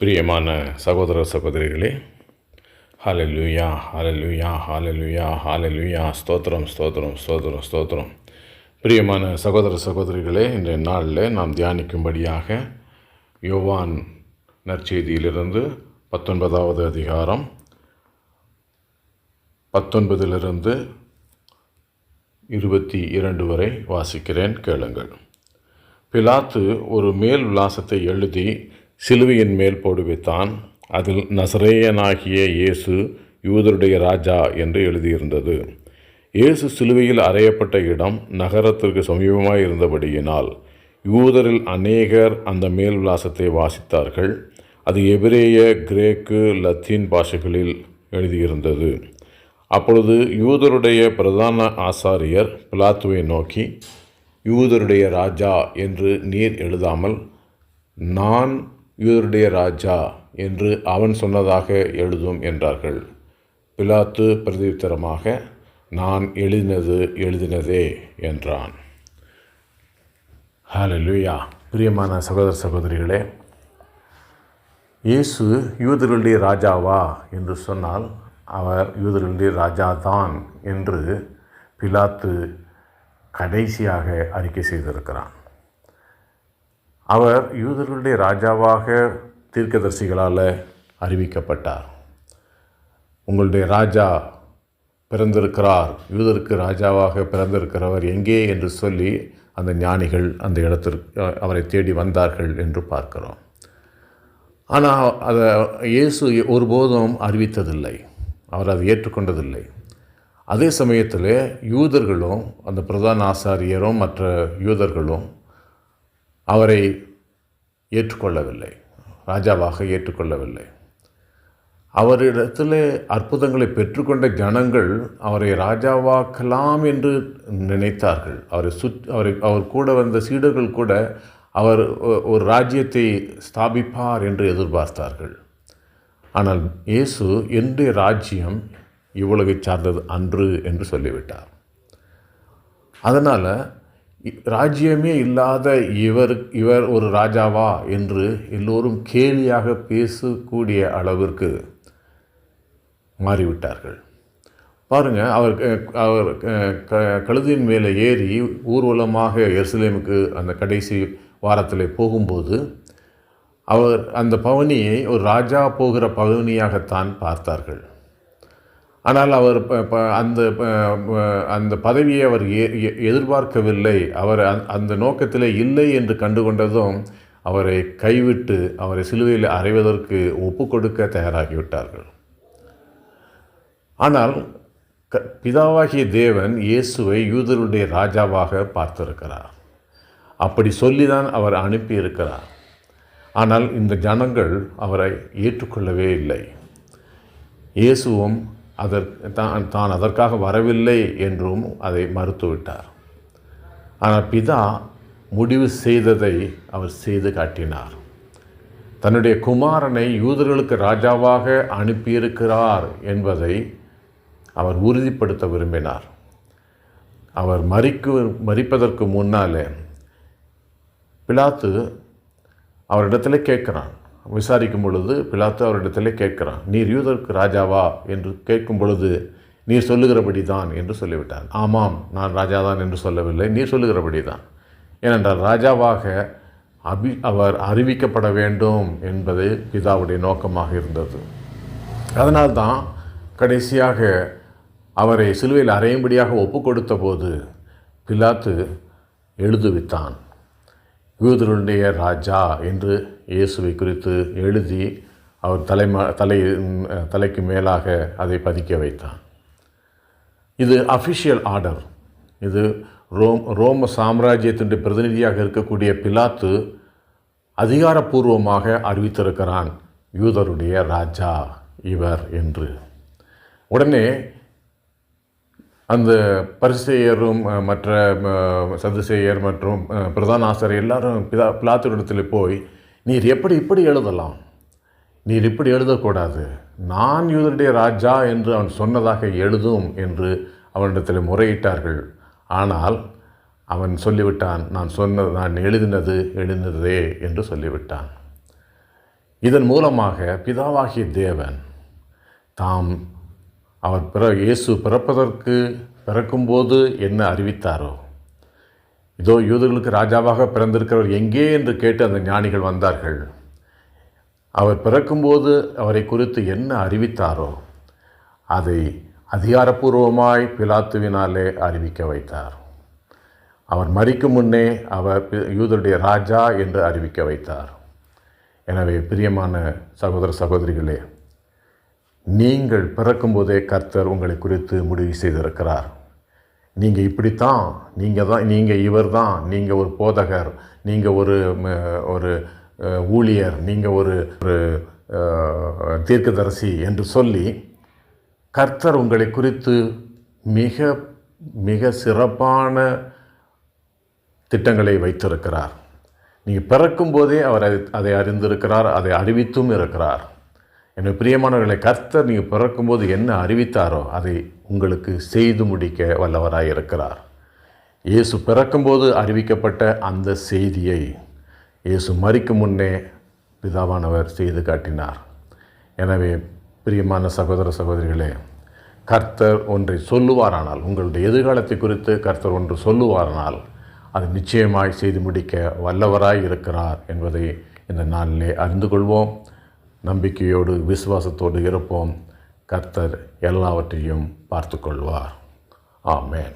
பிரியமான சகோதர சகோதரிகளே, ஹல்லேலூயா, ஹல்லேலூயா, ஹல்லேலூயா, ஹல்லேலூயா, ஸ்தோத்திரம், ஸ்தோத்திரம், ஸ்தோத்திரம், ஸ்தோத்திரம். பிரியமான சகோதர சகோதரிகளே, இன்றைய நாளில் நாம் தியானிக்கும்படியாக யோவான் நற்செய்தியிலிருந்து 19வது அதிகாரம் 19 22 வரை வாசிக்கிறேன், கேளுங்கள். பிலாத்து ஒரு மேல் விலாசத்தை எழுதி சிலுவையின் மேல் போடுவித்தான். அதில் நசரேயனாகிய இயேசு யூதருடைய ராஜா என்று எழுதியிருந்தது. இயேசு சிலுவையில் அறையப்பட்ட இடம் நகரத்திற்கு சமீபமாய் இருந்தபடியினால் யூதரில் அநேகர் அந்த மேல் விலாசத்தை வாசித்தார்கள். அது எபிரேய, கிரேக்கு, லத்தீன் பாஷைகளில் எழுதியிருந்தது. அப்பொழுது யூதருடைய பிரதான ஆசாரியர் பிலாத்துவை நோக்கி, யூதருடைய ராஜா என்று நீர் எழுதாமல் நான் யூதருடைய ராஜா என்று அவன் சொன்னதாக எழுதும் என்றார்கள். பிலாத்து பிரதியுத்தரமாக, நான் எழுதினதே என்றான். ஹல்லேலூயா. பிரியமான சகோதர சகோதரிகளே, இயேசு யூதர்களுடைய ராஜாவா என்று சொன்னால் அவர் யூதர்களுடைய ராஜா தான் என்று பிலாத்து கடைசியாக அறிக்கை செய்திருக்கிறான். அவர் யூதர்களுடைய ராஜாவாக தீர்க்கதரிசிகளால் அறிவிக்கப்பட்டார். உங்களுடைய ராஜா பிறந்திருக்கிறார், யூதருக்கு ராஜாவாக பிறந்திருக்கிறவர் எங்கே என்று சொல்லி அந்த ஞானிகள் அந்த இடத்திற்கு அவரை தேடி வந்தார்கள் என்று பார்க்கிறோம். ஆனால் அதை இயேசு ஒருபோதும் அறிவித்ததில்லை, அவர் அதை ஏற்றுக்கொண்டதில்லை. அதே சமயத்தில் யூதர்களும் அந்த பிரதான ஆசாரியரும் மற்ற யூதர்களும் அவரை ஏற்றுக்கொள்ளவில்லை, ராஜாவாக ஏற்றுக்கொள்ளவில்லை. அவரிடத்தில் அற்புதங்களை பெற்றுக்கொண்ட ஜனங்கள் அவரை ராஜாவாக்கலாம் என்று நினைத்தார்கள். அவர் கூட வந்த சீடர்கள் கூட அவர் ஒரு ராஜ்யத்தை ஸ்தாபிப்பார் என்று எதிர்பார்த்தார்கள். ஆனால் இயேசு என்னுடைய ராஜ்யம் இவ்வுலகை சார்ந்தது அன்று என்று சொல்லிவிட்டார். அதனால் ராஜ்யமே இல்லாத இவர் ஒரு ராஜாவா என்று எல்லோரும் கேலியாக பேசக்கூடிய அளவிற்கு மாறிவிட்டார்கள். பாருங்கள், அவர் கழுதின் மேலே ஏறி ஊர்வலமாக எருசலேமுக்கு அந்த கடைசி வாரத்தில் போகும்போது அவர் அந்த பவனியை ஒரு ராஜா போகிற பவனியாகத்தான் பார்த்தார்கள். ஆனால் அவர் அந்த பதவியை அவர் எதிர்பார்க்கவில்லை. அவர் அந்த நோக்கத்தில் இல்லை என்று கண்டுகொண்டதும் அவரை கைவிட்டு அவரை சிலுவையில் அறைவதற்கு ஒப்பு கொடுக்க தயாராகிவிட்டார்கள். ஆனால் பிதாவாகிய தேவன் இயேசுவை யூதருடைய ராஜாவாக பார்த்திருக்கிறார். அப்படி சொல்லிதான் அவர் அனுப்பியிருக்கிறார். ஆனால் இந்த ஜனங்கள் அவரை ஏற்றுக்கொள்ளவே இல்லை. இயேசுவும் தான் அதற்காக வரவில்லை என்றும் அதை மறுத்துவிட்டார். ஆனால் பிதா முடிவு செய்ததை அவர் செய்து காட்டினார். தன்னுடைய குமாரனை யூதர்களுக்கு ராஜாவாக அனுப்பியிருக்கிறார் என்பதை அவர் உறுதிப்படுத்த விரும்பினார். அவர் மரிப்பதற்கு முன்னாலே பிலாத்து அவரிடத்தில் கேட்குறான். விசாரிக்கும் பொழுது பிலாத்து அவரிடத்தில் கேட்குறான், நீர் யூதருக்கு ராஜாவா என்று கேட்கும் பொழுது நீர் சொல்லுகிறபடி தான் என்று சொல்லிவிட்டார். ஆமாம், நான் ராஜாதான் என்று சொல்லவில்லை, நீர் சொல்லுகிறபடி தான். ஏனென்றால் ராஜாவாக அவர் அறிவிக்கப்பட வேண்டும் என்பது பிதாவுடைய நோக்கமாக இருந்தது. அதனால்தான் கடைசியாக அவரை சிலுவையில் அறையும்படியாக ஒப்பு கொடுத்த போது பிலாத்து எழுதுவித்தான், யூதருடைய ராஜா என்று இயேசுவை குறித்து எழுதி அவர் தலைக்கு மேலாக அதை பதிக்க வைத்தான். இது அஃபிஷியல் ஆர்டர். இது ரோம சாம்ராஜ்யத்தினுடைய பிரதிநிதியாக இருக்கக்கூடிய பிலாத்து அதிகாரப்பூர்வமாக அறிவித்திருக்கிறான், யூதருடைய ராஜா இவர் என்று. உடனே அந்த பரிசேயரும் மற்ற சதுசேயர் மற்றும் பிரதான ஆசாரியர் எல்லாரும் பிலாத்துவிடத்தில் போய், நீர் இப்படி எழுதலாம், நீர் இப்படி எழுதக்கூடாது, நான் யூதருடைய ராஜா என்று அவன் சொன்னதாக எழுதும் என்று அவனிடத்தில் முறையிட்டார்கள். ஆனால் அவன் சொல்லிவிட்டான், நான் எழுதினதே என்று சொல்லிவிட்டான். இதன் மூலமாக பிதாவாகிய தேவன் தாம் இயேசு பிறக்கும்போது என்ன அறிவித்தாரோ, இதோ யூதர்களுக்கு ராஜாவாக பிறந்திருக்கிறவர் எங்கே என்று கேட்டு அந்த ஞானிகள் வந்தார்கள். அவர் பிறக்கும்போது அவரை குறித்து என்ன அறிவித்தாரோ அதை அதிகாரப்பூர்வமாய் பிலாத்துவினாலே அறிவிக்க வைத்தார். அவர் மரிக்கும் முன்னே அவர் யூதருடைய ராஜா என்று அறிவிக்க வைத்தார். எனவே பிரியமான சகோதர சகோதரிகளே, நீங்கள் பிறக்கும்போதே கர்த்தர் உங்களை குறித்து முடிவு செய்திருக்கிறார். நீங்கள் இப்படித்தான், நீங்கள் இவர் தான், நீங்கள் ஒரு போதகர், நீங்கள் ஒரு ஊழியர், நீங்கள் ஒரு தீர்க்கதரிசி என்று சொல்லி கர்த்தர் உங்களை குறித்து மிக மிக சிறப்பான திட்டங்களை வைத்திருக்கிறார். நீங்கள் பிறக்கும்போதே அவர் அதை அறிந்திருக்கிறார், அதை அறிவித்தும் இருக்கிறார். என்னுடைய பிரியமானவர்களை, கர்த்தர் நீங்கள் பிறக்கும்போது என்ன அறிவித்தாரோ அதை உங்களுக்கு செய்து முடிக்க வல்லவராய் இருக்கிறார். இயேசு பிறக்கும்போது அறிவிக்கப்பட்ட அந்த செய்தியை இயேசு மரிக்கும் முன்னே பிதாவானவர் செய்து காட்டினார். எனவே பிரியமான சகோதர சகோதரிகளே, கர்த்தர் ஒன்றை சொல்லுவாரானால், உங்களுடைய எதிர்காலத்தை குறித்து கர்த்தர் ஒன்று சொல்லுவாரானால் அது நிச்சயமாய் செய்து முடிக்க வல்லவராய் இருக்கிறார் என்பதை இந்த நாளிலே அறிந்து கொள்வோம். நம்பிக்கையோடு விசுவாசத்தோடு இருப்போம். கர்த்தர் எல்லாவற்றையும் பார்த்து கொள்வார். ஆமென்.